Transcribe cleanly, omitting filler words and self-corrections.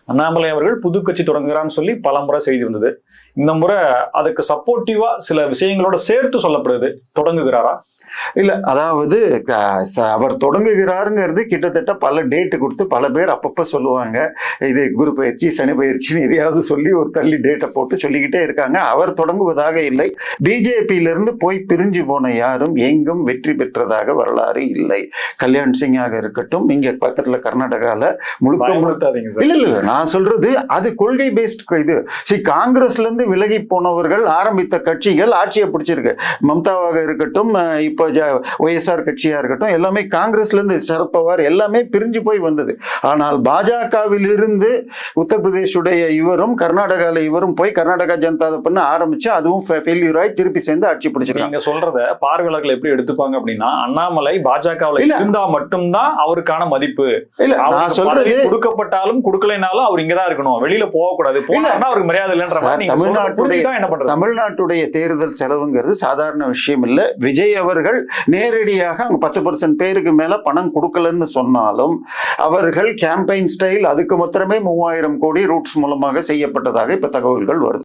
அண்ணாமலை அவர்கள் புது கட்சி தொடங்குகிறான்னு சொல்லி பல முறை செய்தி வந்தது. இந்த முறை அதுக்கு சப்போர்ட்டிவா சில விஷயங்களோட சேர்த்து சொல்லப்படுது. தொடங்குகிறாரா? இல்ல, அதாவது அவர் தொடங்குகிறாருங்கிறது கிட்டத்தட்ட பல டேட்டு கொடுத்து பல பேர் அப்பப்ப சொல்லுவாங்க. இது குரு பயிற்சி, சனி பயிற்சின்னு எதையாவது சொல்லி ஒரு தள்ளி டேட்டை போட்டு சொல்லிக்கிட்டே இருக்காங்க. அவர் தொடங்குவதாக இல்லை. பிஜேபியிலிருந்து போய் பிரிஞ்சு போன யாரும் எங்கும் வெற்றி பெற்றதாக வரலாறு இல்லை. கல்யாண் சிங்காக இருக்கட்டும், இங்க பக்கத்துல கர்நாடகால முழுக்க இல்ல நான் சொல்றது அது கொள்கை பேஸ்ட் இது. காங்கிரஸ்ல இருந்து விலகி போனவர்கள் ஆரம்பித்த கட்சிகள் ஆட்சியை பிடிச்சிருக்கு. மம்தாவாக இருக்கட்டும், இப்ப ஒய்எஸ்ஆர் கட்சியா இருக்கட்டும், எல்லாமே காங்கிரஸ்ல இருந்து சரத்பவார் எல்லாமே பிரிஞ்சு போய் வந்தது. ஆனால் பாஜகவில் இருந்து உத்தரப்பிரதேசுடைய இவரும் கர்நாடகால இவரும் போய் கர்நாடகா ஜனதா பண்ண ஆரம்பிச்சு அதுவும் ஃபெயிலியர் ஆகி திருப்பி சேர்ந்து ஆட்சி பிடிச்சிருக்காங்க. நீங்க சொல்றத பார்வையாளர்கள் எப்படி எடுத்துப்பாங்க அப்படின்னா, அண்ணாமலை பாஜகவில் இருந்தா மட்டும்தான் அவருக்கான மதிப்பு. இல்ல நான் சொல்றது கொடுக்கப்பட்டாலும் கொடுக்கலைனாலும் அவர் இங்கதான் இருக்கணும், வெளியில போக கூடாது, போனா அவருக்கு மரியாதை இல்லைன்ற மாதிரி. தமிழ்நாட்டுடைய தேர்தல் செலவுங்கிறது சாதாரண விஷயம் இல்ல. விஜய் அவர்கள் நேரடியாக 10% பேருக்கு மேல பணம் கொடுக்கலன்னு சொன்னாலும் அவர்கள் கேம்பெயின் ஸ்டைல் அதுக்கு மாத்திரமே 3000 கோடி ரூட்ஸ் மூலமாக செய்யப்பட்டதாக இப்ப தகவல்கள் வருது.